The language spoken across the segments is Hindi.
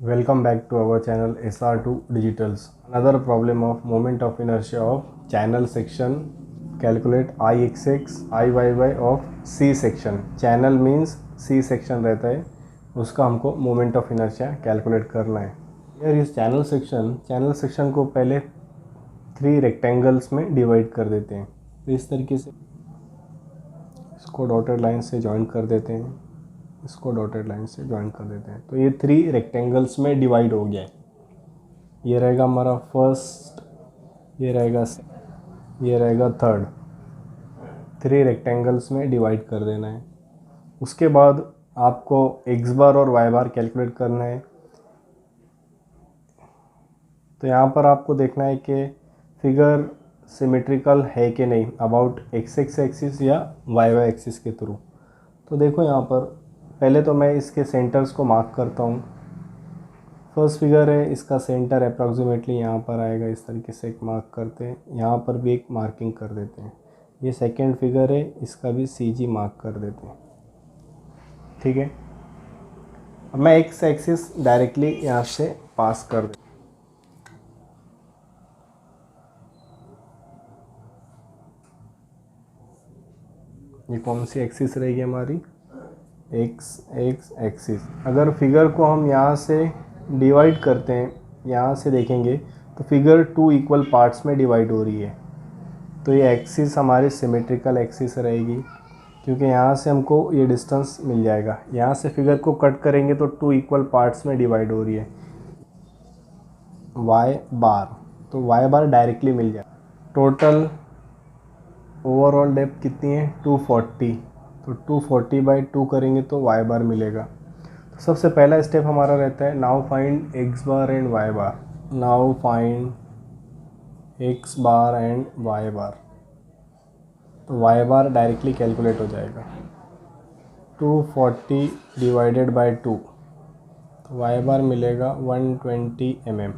Welcome back to our channel SR2 Digitals. Another problem of moment of inertia of channel section. Calculate Ixx, Iyy of C section. Channel means C section रहता है, उसका हमको moment of inertia calculate करना है. Here is channel section को पहले 3 रेक्टेंगल्स में डिवाइड कर देते हैं. तो इस तरीके से इसको डॉटेड लाइन से जॉइन कर देते हैं, इसको डॉटेड लाइन से ज्वाइन कर देते हैं. तो ये 3 रेक्टेंगल्स में डिवाइड हो गया है. ये रहेगा हमारा फर्स्ट, ये रहेगा थर्ड. 3 रेक्टेंगल्स में डिवाइड कर देना है. उसके बाद आपको एक्स बार और वाई बार कैलकुलेट करना है. तो यहाँ पर आपको देखना है कि फिगर सिमेट्रिकल है कि नहीं अबाउट एक्स एक्सिस या वाई एक्सिस के थ्रू. तो देखो यहाँ पर पहले तो मैं इसके सेंटर्स को मार्क करता हूँ. फर्स्ट फिगर है, इसका सेंटर अप्रॉक्सीमेटली यहाँ पर आएगा. इस तरीके से एक मार्क करते हैं, यहाँ पर भी एक मार्किंग कर देते हैं. ये सेकंड फिगर है, इसका भी CG मार्क कर देते हैं. ठीक है. अब मैं एक्स एक्सिस डायरेक्टली यहाँ से पास कर देता हूँ. ये कौन सी एक्सिस रहेगी हमारी? X axis. अगर फिगर को हम यहाँ से डिवाइड करते हैं, यहाँ से देखेंगे तो फिगर 2 इक्वल पार्ट्स में डिवाइड हो रही है. तो ये एक्सिस हमारी सिमेट्रिकल एक्सिस रहेगी, क्योंकि यहाँ से हमको ये डिस्टेंस मिल जाएगा. यहाँ से फिगर को कट करेंगे तो 2 इक्वल पार्ट्स में डिवाइड हो रही है. वाई बार, तो वाई बार डायरेक्टली मिल जाएगा. टोटल ओवरऑल डेप्थ कितनी है? 240. तो 240/2 करेंगे तो वाई बार मिलेगा. तो सबसे पहला स्टेप हमारा रहता है now find X bar and Y bar. Now find X bar and Y bar. तो वाई बार डायरेक्टली कैलकुलेट हो जाएगा. 240/2. तो वाई बार मिलेगा 120 mm.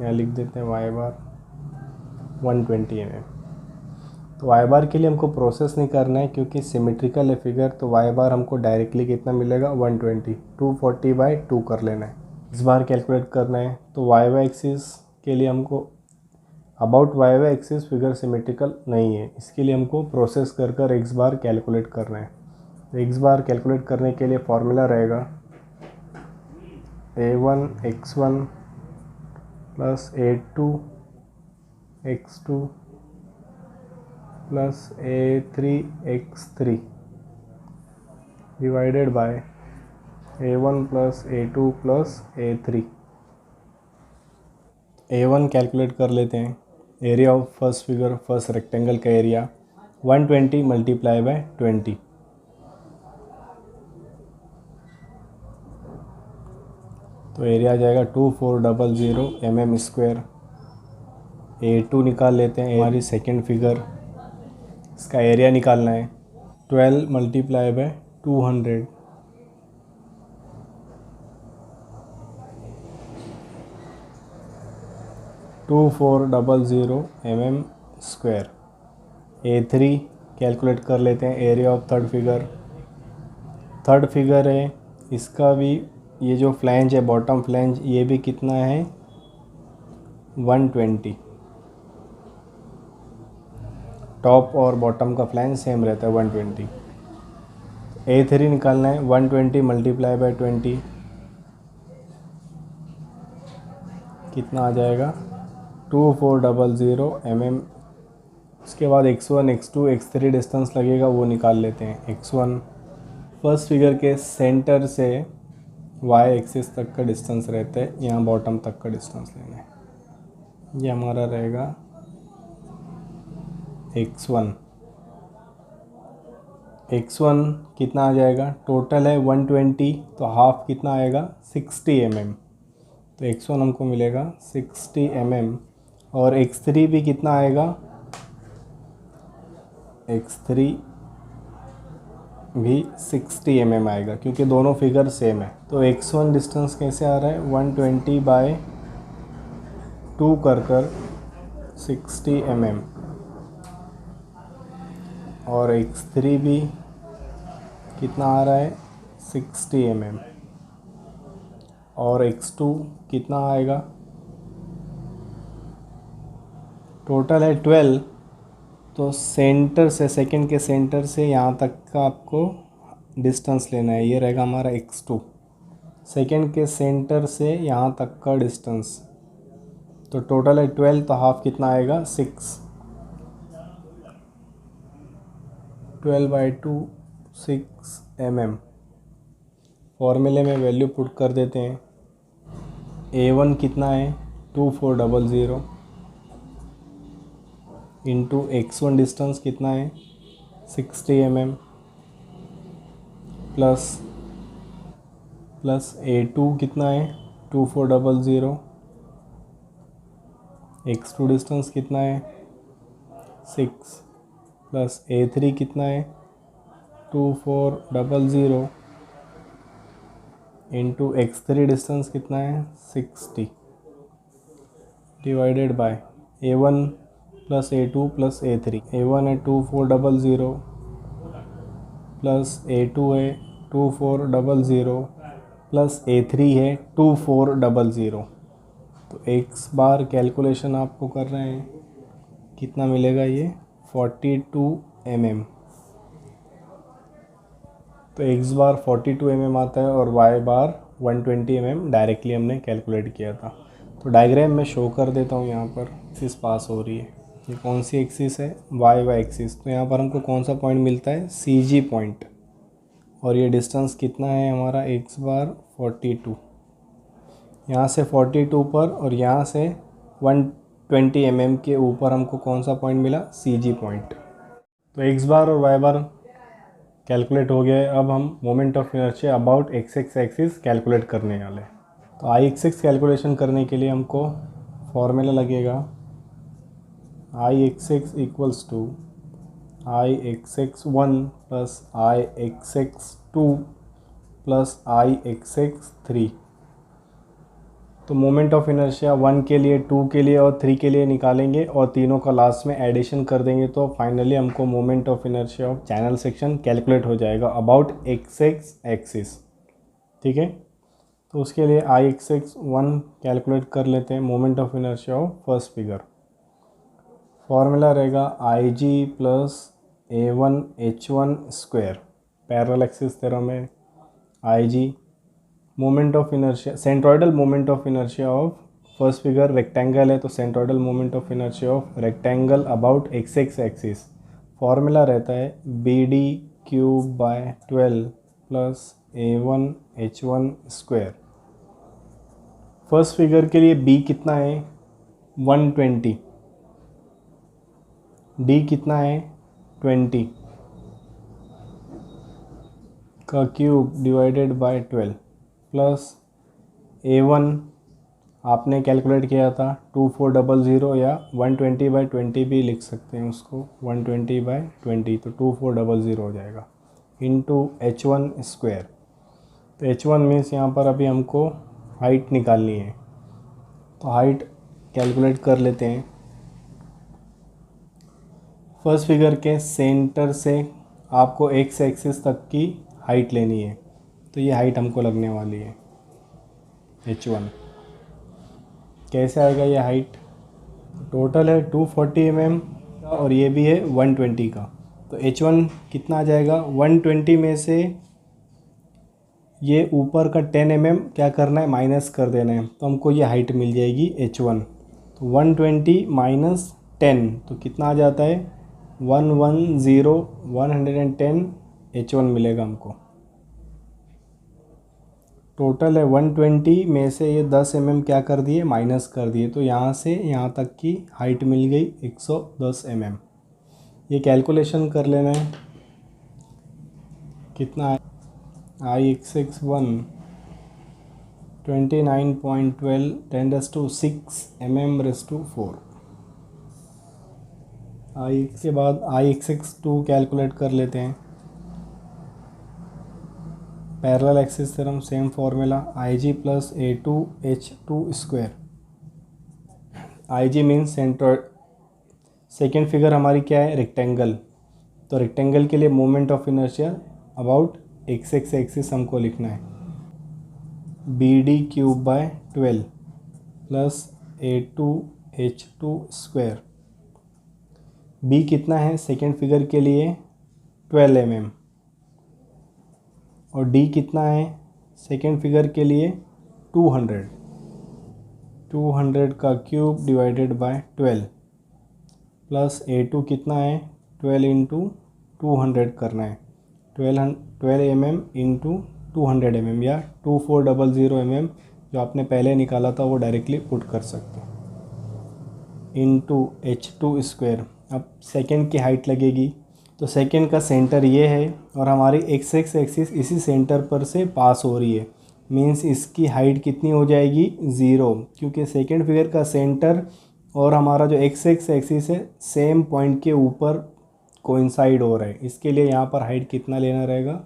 यहाँ लिख देते हैं वाई बार 120 mm. तो वाई बार के लिए हमको प्रोसेस नहीं करना है, क्योंकि सिमेट्रिकल है फिगर. तो वाई बार हमको डायरेक्टली कितना मिलेगा? 120. 240/2 कर लेना है. इस बार कैलकुलेट करना है. तो वाई एक्सिस के लिए हमको about Y axis figure symmetrical नहीं है, इसके लिए हमको प्रोसेस कर एक्स बार कैलकुलेट करना है. तो एक्स बार कैलकुलेट करने के लिए फॉर्मूला रहेगा A1 x1 plus A2 x2 plus A3 x3 divided by A1 plus A2 plus A3. A1 calculate कर लेते हैं. Area of first figure, first rectangle का एरिया 120 मल्टीप्लाई बाय 20. तो एरिया आ जाएगा 2400 mm². A2 निकाल लेते हैं, हमारी सेकेंड फिगर. इसका एरिया निकालना है. 12 multiply by 200. To 2400 mm². A3 calculate कर लेते हैं. एरिया ऑफ थर्ड फिगर है, इसका भी ये जो फ्लैंज है बॉटम फ्लैंज, ये भी कितना है? 120. टॉप और बॉटम का फ्लैंज सेम रहता है 120. A3 निकालना है. 120 मल्टीप्लाई बाय 20 कितना आ जाएगा? 2400 mm. उसके बाद x1 x2 x3 डिस्टेंस लगेगा, वो निकाल लेते हैं. x1 फर्स्ट फिगर के सेंटर से y एक्सिस तक का डिस्टेंस रहता है, यहाँ बॉटम तक का डिस्टेंस लेना है. ये हमारा रहेगा x1. कितना आ जाएगा? टोटल है 120, तो हाफ कितना आएगा? 60 mm. तो x1 हमको मिलेगा 60 mm. और x3 भी कितना आएगा? x3 भी 60 mm आएगा, क्योंकि दोनों फिगर सेम है. तो x1 डिस्टेंस कैसे आ रहा है? 120/2 कर 60 mm. और x3 भी कितना आ रहा है? 60 mm. और x2 कितना आएगा, टोटल है 12। तो सेंटर से, सेकंड के सेंटर से यहाँ तक का आपको डिस्टेंस लेना है। ये रहेगा हमारा x2, सेकंड के सेंटर से यहाँ तक का डिस्टेंस। तो टोटल है 12, तो हाफ कितना आएगा 6, 12/2 6 mm। फॉर्मूले में वैल्यू पुट कर देते हैं। A1 कितना है 2400 इंटू x1 डिस्टेंस कितना है 60 mm प्लस A2 कितना है 2400, x2 डिस्टेंस कितना है 6 प्लस A3 कितना है 2400 इंटू x3 डिस्टेंस कितना है 60 divided by A1 plus A2 plus A3। A1 है 2400 प्लस A2 है 2400 प्लस A3 है 2400। तो x बार कैलकुलेशन आपको कर रहे हैं, कितना मिलेगा ये 42 mm। तो x बार 42 mm आता है और y बार 120 mm डायरेक्टली हमने कैलकुलेट किया था। तो डायग्राम में शो कर देता हूँ। यहाँ पर एक्सिस पास हो रही है, ये कौन सी एक्सिस है y एक्सिस। तो यहाँ पर हमको कौन सा पॉइंट मिलता है CG पॉइंट, और ये डिस्टेंस कितना है हमारा x बार 42। यहाँ से 42 पर और यहाँ से 120 mm के ऊपर हमको कौन सा पॉइंट मिला CG पॉइंट। तो x बार और y बार कैलकुलेट हो गया है। अब हम moment of inertia about x axis calculate करने वाले हैं। तो I कैलकुलेशन करने के लिए हमको फॉर्मूला लगेगा I equals to I1 plus I2 plus I3। तो मोमेंट ऑफ इनर्शिया 1 के लिए, 2 के लिए और 3 के लिए निकालेंगे और तीनों का लास्ट में एडिशन कर देंगे। तो फाइनली हमको moment of inertia of channel section calculate हो जाएगा अबाउट x एक्सिस। ठीक है, तो उसके लिए I1 कैलकुलेट कर लेते हैं moment of inertia of first figure. Formula रहेगा IG plus A1H1 square. Parallel axis theorem में IG moment of inertia, centroidal moment of inertia of first figure rectangle है, तो centroidal moment of inertia of rectangle about x axis. Formula रहता है BD3/12 plus A1H1 square. First figure के लिए B कितना है 120, D कितना है 20 का cube divided by 12 plus A1 आपने कैलकुलेट किया था 2400 या 120/20 भी लिख सकते हैं उसको, 120/20 तो 2400 हो जाएगा इंटू H1 स्क्वायर। तो H1 मीन्स यहाँ पर अभी हमको हाइट निकालनी है, तो हाइट कैलकुलेट कर लेते हैं। फर्स्ट फिगर के सेंटर से आपको x एक्सिस तक की हाइट लेनी है, तो ये हाइट हमको लगने वाली है H1। कैसे आएगा ये हाइट, टोटल है 240 mm और ये भी है 120 का। तो H1 कितना आ जाएगा 120 में से ये ऊपर का 10 mm क्या करना है माइनस कर देना है, तो हमको ये हाइट मिल जाएगी H1। तो 120 माइनस 10 तो कितना आ जाता है 110 H1 मिलेगा हमको। टोटल है 120 में से ये 10 mm क्या कर दिए माइनस कर दिए, तो यहाँ से यहाँ तक की हाइट मिल गई 110 mm। ये कैलकुलेशन कर लेना है कितना है I1 29.12 10⁻⁶ mm⁴। के बाद I2 कैलकुलेट कर लेते हैं। Parallel axis theorem same formula IG plus A2H2 square. IG means centre. Second figure हमारी क्या है रेक्टेंगल, तो रेक्टेंगल के लिए moment of inertia about x axis हमको लिखना है। BD³/12 plus A2H2 square. B कितना है सेकेंड फिगर के लिए 12 mm और D कितना है सेकेंड फिगर के लिए 200 का cube divided by 12 plus A2 कितना है 12 इंटू 200 करना है 12 mm इंटू 200 mm या 2400 mm जो आपने पहले निकाला था वो डायरेक्टली पुट कर सकते हैं इंटू H2 स्क्वायर। अब सेकेंड की हाइट लगेगी तो सेकेंड का सेंटर ये है और हमारी एक्स एक्सिस इसी सेंटर पर से पास हो रही है, मींस इसकी हाइट कितनी हो जाएगी 0, क्योंकि सेकेंड फिगर का सेंटर और हमारा जो एक्स एक्सिस है सेम पॉइंट के ऊपर कोइंसाइड हो रहा है। इसके लिए यहाँ पर हाइट कितना लेना रहेगा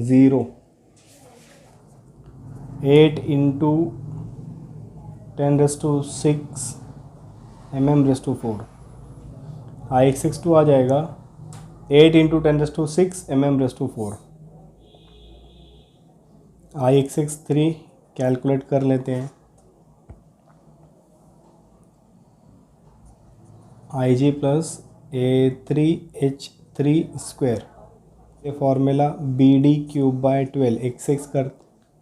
0। 8 इंटू 10⁶ mm⁴ IX2 आ जाएगा 8 इंटू 10⁶ mm⁴। IX3 कैलकुलेट कर लेते हैं। IG प्लस A3H3 स्क्वायर, ये फॉर्मूला BD³/12 XX कर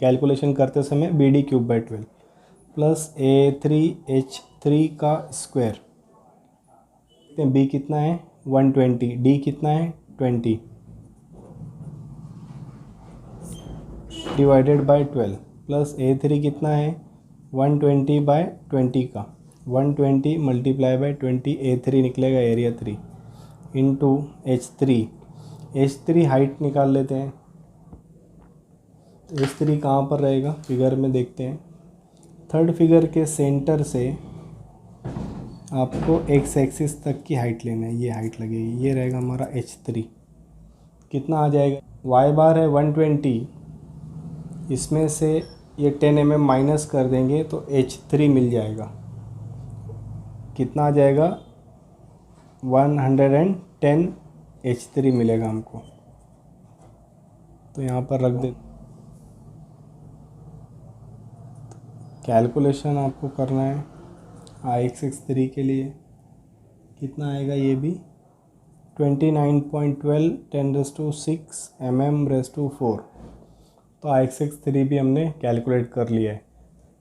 कैलकुलेशन करते समय BD³/12 प्लस A3H3 का स्क्वायर। B कितना है 120, D कितना है 20 डिवाइडेड बाय 12 प्लस A3 कितना है 120/20 का 120 मल्टीप्लाई बाय 20 A3 निकलेगा एरिया 3 इंटू H3 हाइट निकाल लेते हैं। H3 कहाँ पर रहेगा फिगर में देखते हैं। थर्ड फिगर के सेंटर से आपको एक्स एक्सिस तक की हाइट लेना है, ये हाइट लगेगी, ये रहेगा हमारा H3। कितना आ जाएगा y बार है 120, इसमें से ये 10 mm माइनस कर देंगे तो H3 मिल जाएगा। कितना आ जाएगा 110 H3 मिलेगा हमको, तो यहाँ पर रख दे। कैलकुलेशन आपको करना है IX3 के लिए कितना आएगा, ये भी 29.12 10⁶ mm⁴। तो IX3 भी हमने कैलकुलेट कर लिया है।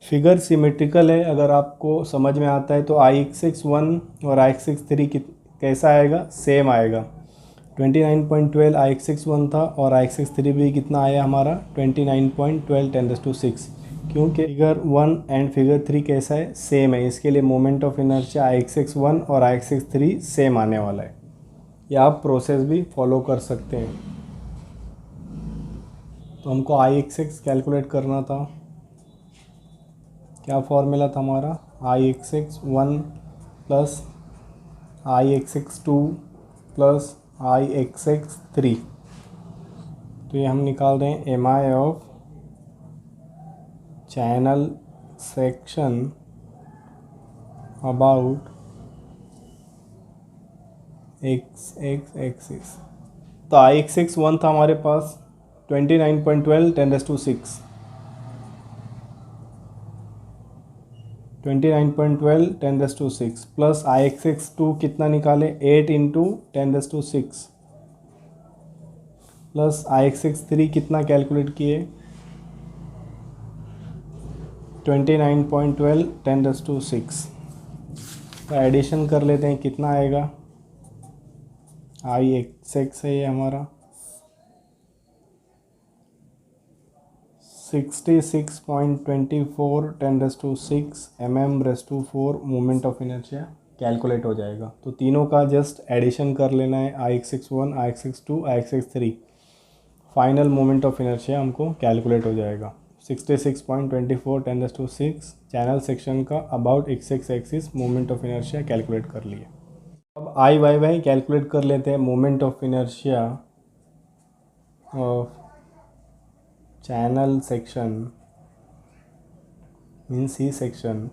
फिगर सिमेट्रिकल है, अगर आपको समझ में आता है तो IX1 और IX3 कैसा आएगा सेम आएगा। 29.12 IX1 था और IX3 भी कितना आया हमारा 29.12 10⁶, क्योंकि फिगर 1 एंड फिगर 3 कैसा है सेम है, इसके लिए मोमेंट ऑफ इनर्शिया IX1 और IX3 सेम आने वाला है। या आप प्रोसेस भी फॉलो कर सकते हैं। तो हमको IX कैलकुलेट करना था, क्या फॉर्मूला था हमारा IX1 plus IX2 plus IX3। तो ये हम निकाल रहे हैं MI of channel section about x axis. तो IX1 था हमारे पास 29.12 10⁶, 29.12 10⁶ प्लस IX2 कितना निकाले 8 इंटू 10⁶ प्लस IX3 कितना कैलकुलेट किए 29.12 10⁶। तो एडिशन कर लेते हैं कितना आएगा। IX है ये हमारा 66.24 10⁶ mm⁴ moment of inertia calculate हो जाएगा। तो तीनों का जस्ट एडिशन कर लेना है IX1 IX2 IX3, final moment of inertia हमको कैलकुलेट हो जाएगा। 66.24 10⁶ चैनल सेक्शन का about x axis moment of inertia calculate कर लिए। अब IY कैलकुलेट कर लेते हैं moment of inertia of channel section mean C section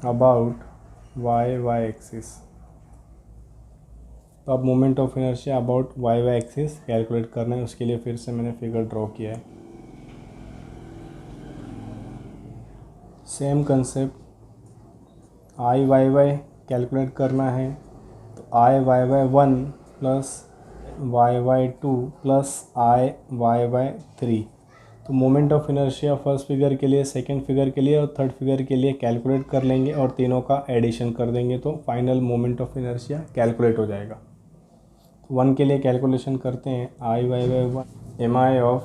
about YY axis. तो अब moment of inertia about YY axis calculate करना है, उसके लिए फिर से मैंने फिगर ड्रॉ किया है। Same concept I Y Y calculate करना है तो I Y Y 1 plus Y Y 2 plus I Y Y 3। तो moment of inertia first figure के लिए, सेकंड फिगर के लिए और थर्ड फिगर के लिए कैलकुलेट कर लेंगे और तीनों का एडिशन कर देंगे तो final moment of inertia calculate हो जाएगा। 1 के लिए कैलकुलेशन करते हैं, I Y Y 1 M I of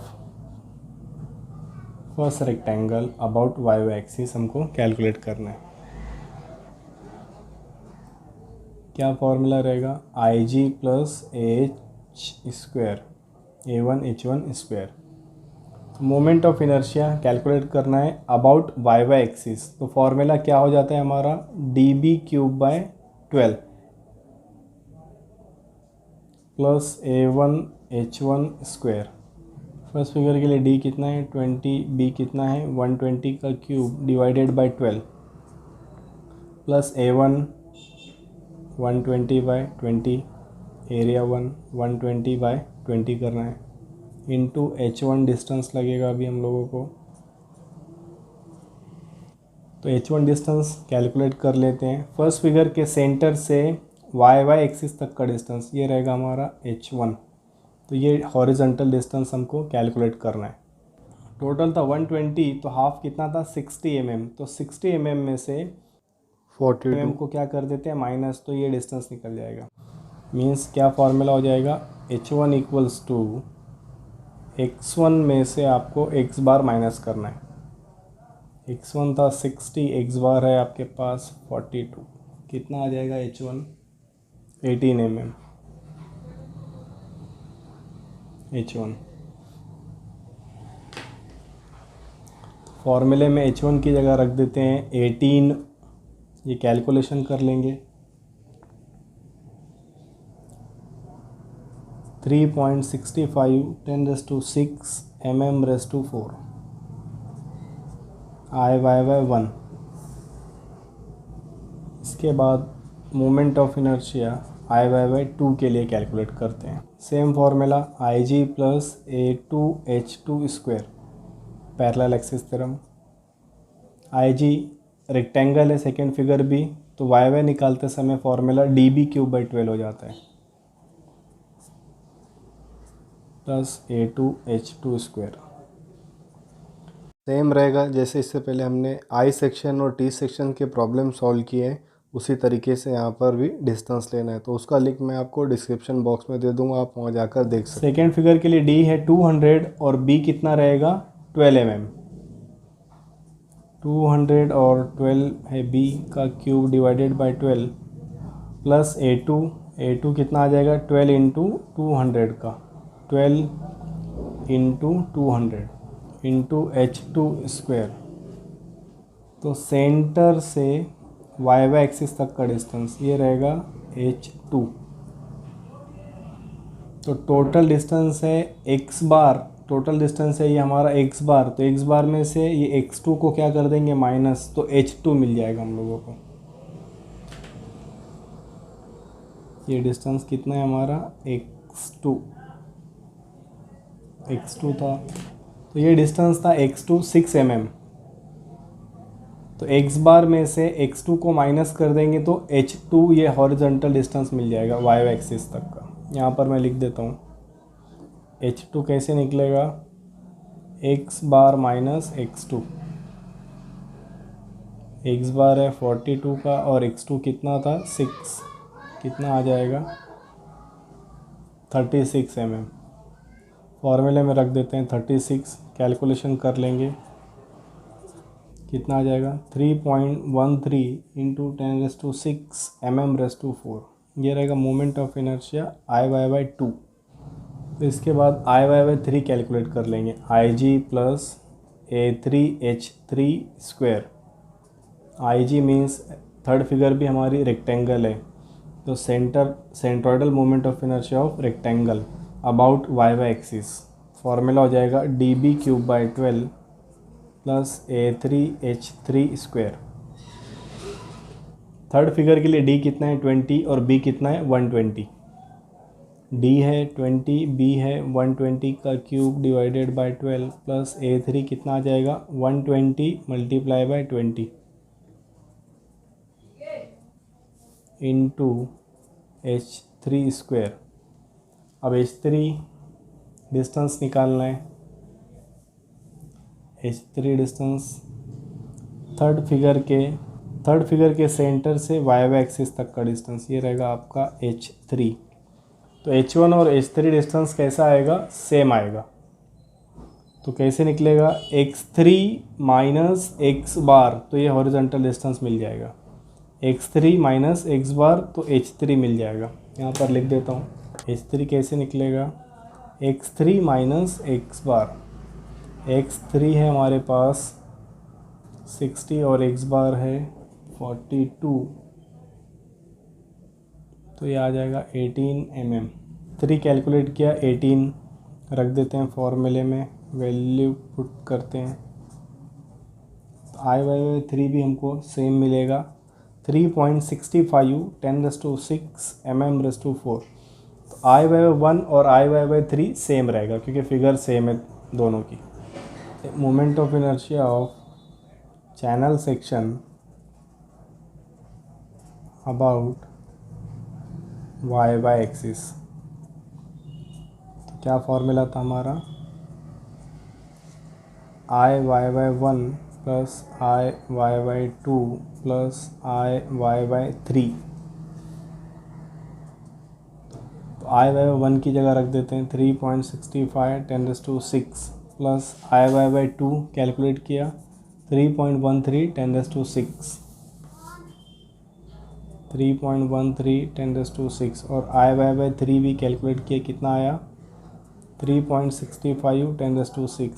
first rectangle about Y Y axis हमको कैलकुलेट करना है। क्या फॉर्मूला रहेगा, I G plus H square A1 H1 square. Moment of inertia calculate करना है अबाउट वाई वाई एक्सिस, तो फॉर्मूला क्या हो जाता है हमारा, dB³/12 plus A1 H1 square. First figure के लिए d कितना है 20, b कितना है 120 का cube divided by 12 plus A1 120/20, area 120/20 करना है, इंटू H1 डिस्टेंस लगेगा अभी हम लोगों को। तो H1 डिस्टेंस कैलकुलेट कर लेते हैं। फर्स्ट फिगर के सेंटर से वाई वाई एक्सिस तक का डिस्टेंस ये रहेगा हमारा H1। तो ये हॉरिजॉन्टल डिस्टेंस हमको कैलकुलेट करना है। टोटल था 120, तो हाफ कितना था 60 mm। तो 60 mm में से 40 mm को क्या कर देते हैं माइनस, तो ये डिस्टेंस निकल जाएगा। मीन्स क्या फॉर्मूला हो जाएगा, H1 इक्वल्स टू x1 में से आपको x बार माइनस करना है। x1 था 60, x बार है आपके पास 42, कितना आ जाएगा H1 18 mm H1। फॉर्मूले में H1 की जगह रख देते हैं 18, ये कैलकुलेशन कर लेंगे। 3.65 10⁻⁶ mm⁻⁴ आई वाई वाई 1। इसके बाद moment of inertia I Y Y 2 के लिए कैलकुलेट करते हैं। Same formula I G plus A2H2 square, parallel axis theorem. I G rectangle है सेकेंड फिगर भी, तो वाई वाई निकालते समय फॉर्मूला dB³/12 हो जाता है, प्लस A2H2 स्क्वायर। सेम रहेगा जैसे इससे पहले हमने आई सेक्शन और टी सेक्शन के प्रॉब्लम सॉल्व किए, उसी तरीके से यहाँ पर भी डिस्टेंस लेना है। तो उसका लिंक मैं आपको डिस्क्रिप्शन बॉक्स में दे दूँगा, आप वहाँ जाकर देख सकते हैं। सेकेंड फिगर के लिए डी है 200 और बी कितना रहेगा 12 mm। 200 और 12 है बी का cube divided by 12 plus A2 कितना आ जाएगा 12 इंटू 200 का, 12 इंटू 200 इंटू H2 स्क्वायर। तो सेंटर से वाई वाई एक्सिस तक का डिस्टेंस ये रहेगा H2। तो टोटल डिस्टेंस है x बार, टोटल डिस्टेंस है ये हमारा x बार। तो x बार में से ये x2 को क्या कर देंगे माइनस, तो H2 मिल जाएगा हम लोगों को। ये डिस्टेंस कितना है हमारा x2 था, तो ये डिस्टेंस था x2 6 mm। तो x बार में से x2 को माइनस कर देंगे तो H2 ये हॉरिजॉन्टल डिस्टेंस मिल जाएगा वाई वाई एक्सिस तक का। यहाँ पर मैं लिख देता हूँ H2 कैसे निकलेगा, x बार माइनस x2। x बार है 42 का और x2 कितना था 6, कितना आ जाएगा 36 mm। फॉर्मूले में रख देते हैं 36, कैलकुलेशन कर लेंगे कितना आ जाएगा 3.13 इंटू 10⁻⁶ mm⁻⁴। ये रहेगा moment of inertia I Y Y 2। तो इसके बाद आई वाई वाई 3 कैलकुलेट कर लेंगे, I G plus A3H3 square. I G means third figure भी हमारी रेक्टेंगल है, तो centroidal moment of inertia of rectangle about Y Y axis. Formula हो जाएगा dB³/12 plus A3H3 square. Third figure के लिए d कितना है 20 और b कितना है 120। D है 20, B है 120 का cube divided by 12 plus A3 कितना आ जाएगा 120 multiply by 20 into H3 square. अब H3 डिस्टेंस निकालना है। H3 डिस्टेंस थर्ड फिगर के सेंटर से वाई वाई एक्सिस तक का डिस्टेंस, ये रहेगा आपका H3। तो H1 और H3 डिस्टेंस कैसा आएगा, सेम आएगा। तो कैसे निकलेगा, x3 माइनस एक्स बार, तो ये हॉरिजॉन्टल डिस्टेंस मिल जाएगा। x3 माइनस एक्स बार तो H3 मिल जाएगा। यहाँ पर लिख देता हूँ H3 कैसे निकलेगा, x3 माइनस एक्स बार, x3 है हमारे पास 60 और एक्स बार है 42, तो ये आ जाएगा 18 mm। 3 कैलकुलेट किया, 18 रख देते हैं फॉर्मूले में, वैल्यू पुट करते हैं तो I/3 भी हमको सेम मिलेगा 3.65 10⁻⁶ mm⁻⁴। तो I/1 और I/3 सेम रहेगा क्योंकि फिगर सेम है दोनों की। Moment of inertia of channel section about y axis, तो क्या फॉर्मूला था हमारा, I/1 plus I/2 plus I/3। तो I/1 की जगह रख देते हैं 3.65 10⁻⁶ प्लस I/2 कैलकुलेट किया 3.13 10⁻⁶, 3.13 10⁻⁶, और I/3 भी कैलकुलेट किया, कितना आया 3.65 10⁻⁶।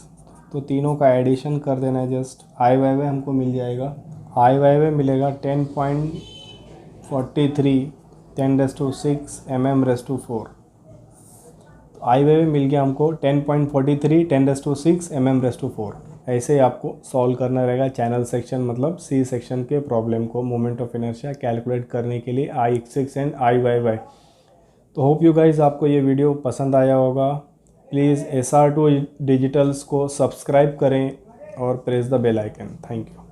तो तीनों का एडिशन कर देना है जस्ट, I/y हमको मिल जाएगा, I/y मिलेगा 10.43 10⁻⁶ mm⁻⁴। तो I/y मिल गया हमको 10.43 10⁻⁶ mm⁻⁴। ऐसे ही आपको सॉल्व करना रहेगा चैनल सेक्शन मतलब सी सेक्शन के प्रॉब्लम को मोमेंट ऑफ इनर्शिया कैलकुलेट करने के लिए I/x एंड I/y। तो होप यू गाइज आपको ये वीडियो पसंद आया होगा। प्लीज़ SR2 डिजिटल्स को सब्सक्राइब करें और press the bell icon. Thank you.